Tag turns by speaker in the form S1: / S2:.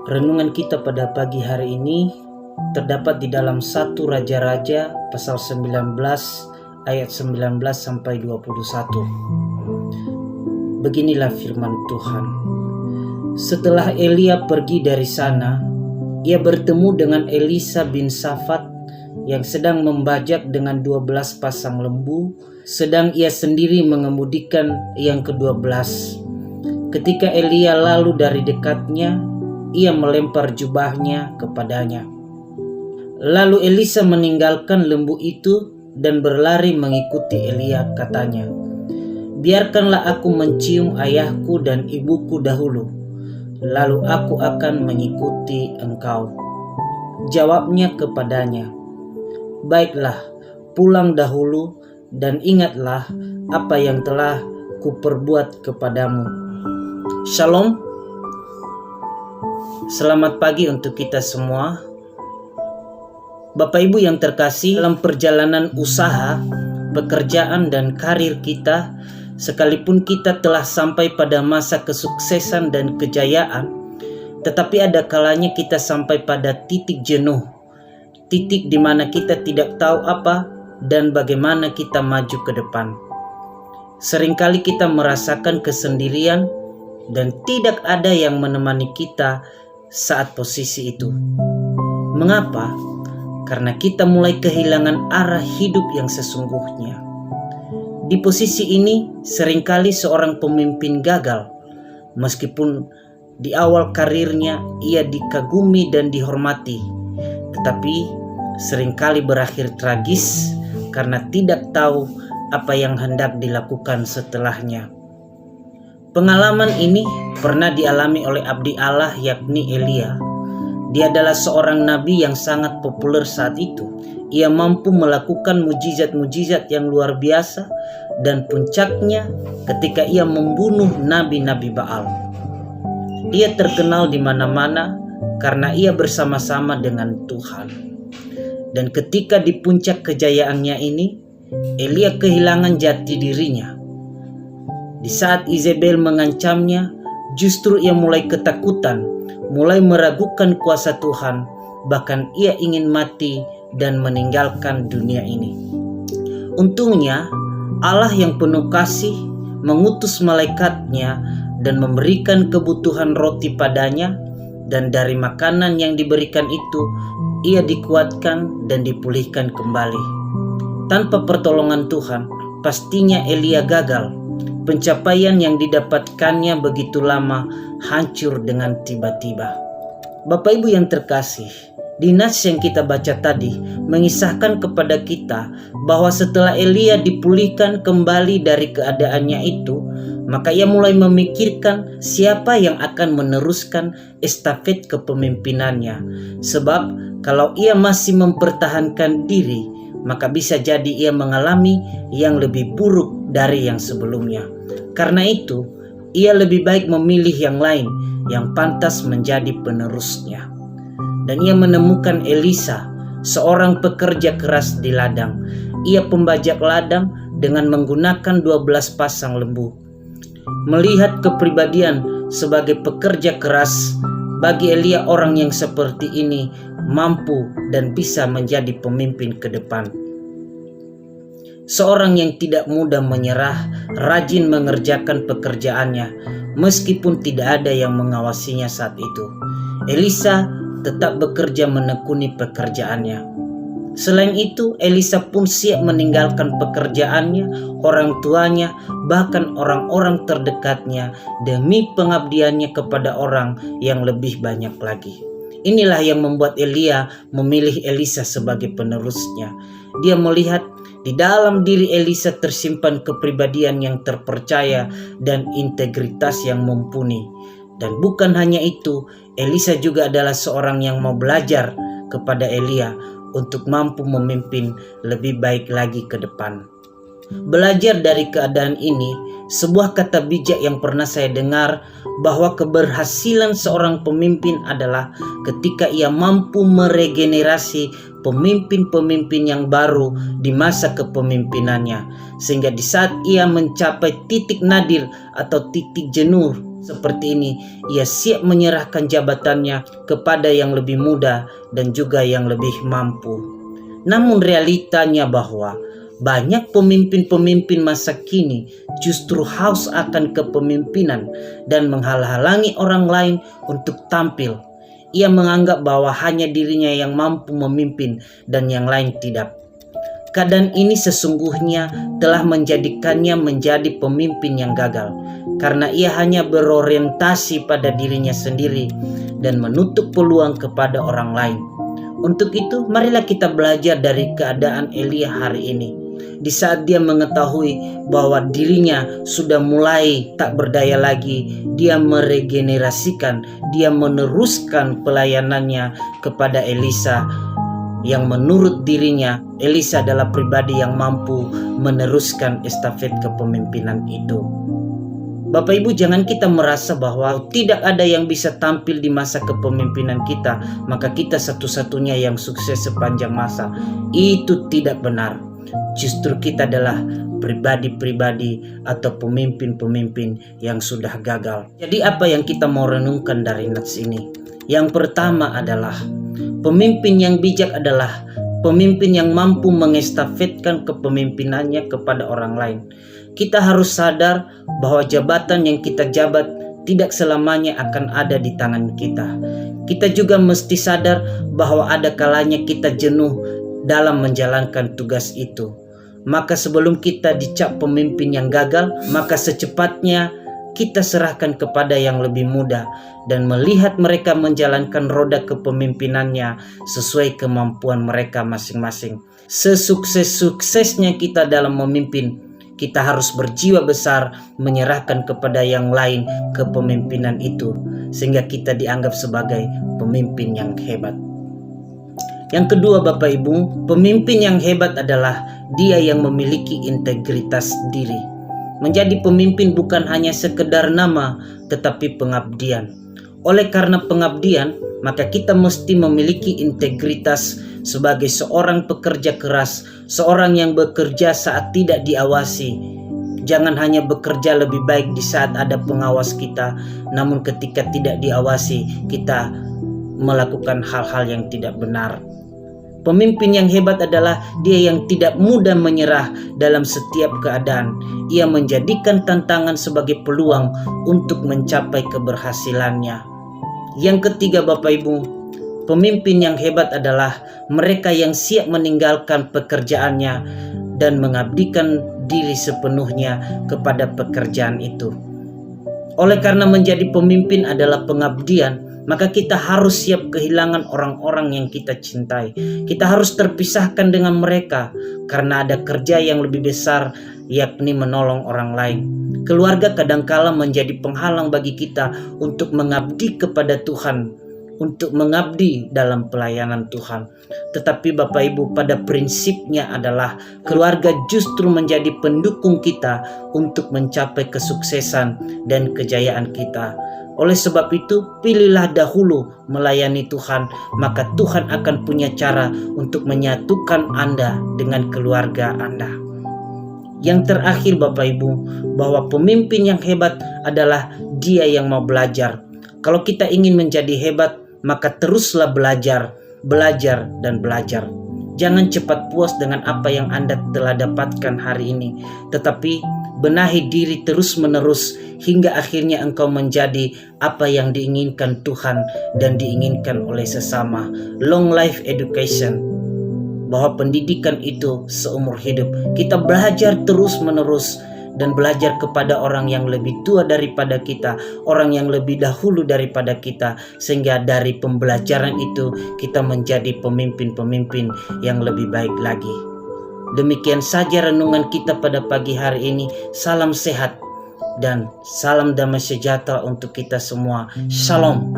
S1: Renungan kita pada pagi hari ini terdapat di dalam 1 Raja-Raja pasal 19 ayat 19 sampai 21. Beginilah firman Tuhan. Setelah Elia pergi dari sana, ia bertemu dengan Elisa bin Shafat yang sedang membajak dengan 12 pasang lembu, sedang ia sendiri mengemudikan yang ke-12. Ketika Elia lalu dari dekatnya, ia melempar jubahnya kepadanya. Lalu Elisa meninggalkan lembu itu dan berlari mengikuti Elia, katanya, "Biarkanlah aku mencium ayahku dan ibuku dahulu, lalu aku akan mengikuti engkau." Jawabnya kepadanya, "Baiklah, pulang dahulu dan ingatlah apa yang telah kuperbuat kepadamu." Shalom. Selamat pagi untuk kita semua. Bapak Ibu yang terkasih, dalam perjalanan usaha, pekerjaan dan karir kita, sekalipun kita telah sampai pada masa kesuksesan dan kejayaan, tetapi ada kalanya kita sampai pada titik jenuh, titik di mana kita tidak tahu apa dan bagaimana kita maju ke depan. Seringkali kita merasakan kesendirian dan tidak ada yang menemani kita saat posisi itu. Mengapa? Karena kita mulai kehilangan arah hidup yang sesungguhnya. Di posisi ini, seringkali seorang pemimpin gagal, meskipun di awal karirnya ia dikagumi dan dihormati, tetapi seringkali berakhir tragis karena tidak tahu apa yang hendak dilakukan setelahnya. Pengalaman ini pernah dialami oleh abdi Allah, yakni Elia. Dia adalah seorang nabi yang sangat populer saat itu. Ia mampu melakukan mujizat-mujizat yang luar biasa, dan puncaknya ketika ia membunuh nabi-nabi Baal. Ia terkenal di mana-mana karena ia bersama-sama dengan Tuhan. Dan ketika di puncak kejayaannya ini, Elia kehilangan jati dirinya. Di saat Izebel mengancamnya, justru ia mulai ketakutan, mulai meragukan kuasa Tuhan, bahkan ia ingin mati dan meninggalkan dunia ini. Untungnya, Allah yang penuh kasih mengutus malaikatnya dan memberikan kebutuhan roti padanya, dan dari makanan yang diberikan itu, ia dikuatkan dan dipulihkan kembali. Tanpa pertolongan Tuhan, pastinya Elia gagal. Pencapaian yang didapatkannya begitu lama hancur dengan tiba-tiba. Bapak Ibu yang terkasih, di nas yang kita baca tadi mengisahkan kepada kita bahwa setelah Elia dipulihkan kembali dari keadaannya itu, maka ia mulai memikirkan siapa yang akan meneruskan estafet kepemimpinannya. Sebab kalau ia masih mempertahankan diri, maka bisa jadi ia mengalami yang lebih buruk dari yang sebelumnya. Karena itu, ia lebih baik memilih yang lain yang pantas menjadi penerusnya. Dan ia menemukan Elisa, seorang pekerja keras di ladang. Ia pembajak ladang dengan menggunakan 12 pasang lembu. Melihat kepribadian sebagai pekerja keras, bagi Elia orang yang seperti ini mampu dan bisa menjadi pemimpin ke depan. Seorang yang tidak mudah menyerah, rajin mengerjakan pekerjaannya, meskipun tidak ada yang mengawasinya saat itu. Elisa tetap bekerja menekuni pekerjaannya. Selain itu, Elisa pun siap meninggalkan pekerjaannya, orang tuanya, bahkan orang-orang terdekatnya demi pengabdiannya kepada orang yang lebih banyak lagi. Inilah yang membuat Elia memilih Elisa sebagai penerusnya. Dia melihat di dalam diri Elisa tersimpan kepribadian yang terpercaya dan integritas yang mumpuni. Dan bukan hanya itu, Elisa juga adalah seorang yang mau belajar kepada Elia untuk mampu memimpin lebih baik lagi ke depan. Belajar dari keadaan ini, sebuah kata bijak yang pernah saya dengar bahwa keberhasilan seorang pemimpin adalah ketika ia mampu meregenerasi pemimpin-pemimpin yang baru di masa kepemimpinannya, sehingga di saat ia mencapai titik nadir atau titik jenuh seperti ini, ia siap menyerahkan jabatannya kepada yang lebih muda dan juga yang lebih mampu. Namun realitanya bahwa banyak pemimpin-pemimpin masa kini justru haus akan kepemimpinan dan menghalang-halangi orang lain untuk tampil. Ia menganggap bahwa hanya dirinya yang mampu memimpin dan yang lain tidak. Keadaan ini sesungguhnya telah menjadikannya menjadi pemimpin yang gagal, karena ia hanya berorientasi pada dirinya sendiri dan menutup peluang kepada orang lain. Untuk itu, marilah kita belajar dari keadaan Elia hari ini. Di saat dia mengetahui bahwa dirinya sudah mulai tak berdaya lagi, dia meregenerasikan, dia meneruskan pelayanannya kepada Elisa, yang menurut dirinya Elisa adalah pribadi yang mampu meneruskan estafet kepemimpinan itu. Bapak Ibu, jangan kita merasa bahwa tidak ada yang bisa tampil di masa kepemimpinan kita, maka kita satu-satunya yang sukses sepanjang masa. Itu tidak benar. Justru kita adalah pribadi-pribadi atau pemimpin-pemimpin yang sudah gagal. Jadi apa yang kita mau renungkan dari nats ini? Yang pertama adalah pemimpin yang bijak adalah pemimpin yang mampu mengestafetkan kepemimpinannya kepada orang lain. Kita harus sadar bahwa jabatan yang kita jabat tidak selamanya akan ada di tangan kita. Kita juga mesti sadar bahwa ada kalanya kita jenuh dalam menjalankan tugas itu. Maka sebelum kita dicap pemimpin yang gagal, maka secepatnya kita serahkan kepada yang lebih muda dan melihat mereka menjalankan roda kepemimpinannya sesuai kemampuan mereka masing-masing. Sesukses-suksesnya kita dalam memimpin, kita harus berjiwa besar menyerahkan kepada yang lain kepemimpinan itu, sehingga kita dianggap sebagai pemimpin yang hebat. Yang kedua Bapak Ibu, pemimpin yang hebat adalah dia yang memiliki integritas diri. Menjadi pemimpin bukan hanya sekedar nama, tetapi pengabdian. Oleh karena pengabdian, maka kita mesti memiliki integritas sebagai seorang pekerja keras, seorang yang bekerja saat tidak diawasi. Jangan hanya bekerja lebih baik di saat ada pengawas kita, namun ketika tidak diawasi, kita melakukan hal-hal yang tidak benar. Pemimpin yang hebat adalah dia yang tidak mudah menyerah dalam setiap keadaan. Ia menjadikan tantangan sebagai peluang untuk mencapai keberhasilannya. Yang ketiga Bapak Ibu, pemimpin yang hebat adalah mereka yang siap meninggalkan pekerjaannya dan mengabdikan diri sepenuhnya kepada pekerjaan itu. Oleh karena menjadi pemimpin adalah pengabdian, maka kita harus siap kehilangan orang-orang yang kita cintai. Kita harus terpisahkan dengan mereka karena ada kerja yang lebih besar, yakni menolong orang lain. Keluarga kadangkala menjadi penghalang bagi kita untuk mengabdi kepada Tuhan, untuk mengabdi dalam pelayanan Tuhan. Tetapi Bapak Ibu, pada prinsipnya adalah keluarga justru menjadi pendukung kita untuk mencapai kesuksesan dan kejayaan kita. Oleh sebab itu, pilihlah dahulu melayani Tuhan, maka Tuhan akan punya cara untuk menyatukan Anda dengan keluarga Anda. Yang terakhir Bapak Ibu, bahwa pemimpin yang hebat adalah dia yang mau belajar. Kalau kita ingin menjadi hebat, maka teruslah belajar, belajar, dan belajar. Jangan cepat puas dengan apa yang Anda telah dapatkan hari ini, tetapi benahi diri terus-menerus hingga akhirnya engkau menjadi apa yang diinginkan Tuhan dan diinginkan oleh sesama. Long life education, bahwa pendidikan itu seumur hidup. Kita belajar terus-menerus dan belajar kepada orang yang lebih tua daripada kita, orang yang lebih dahulu daripada kita, sehingga dari pembelajaran itu kita menjadi pemimpin-pemimpin yang lebih baik lagi. Demikian saja renungan kita pada pagi hari ini. Salam sehat dan salam damai sejahtera untuk kita semua. Shalom.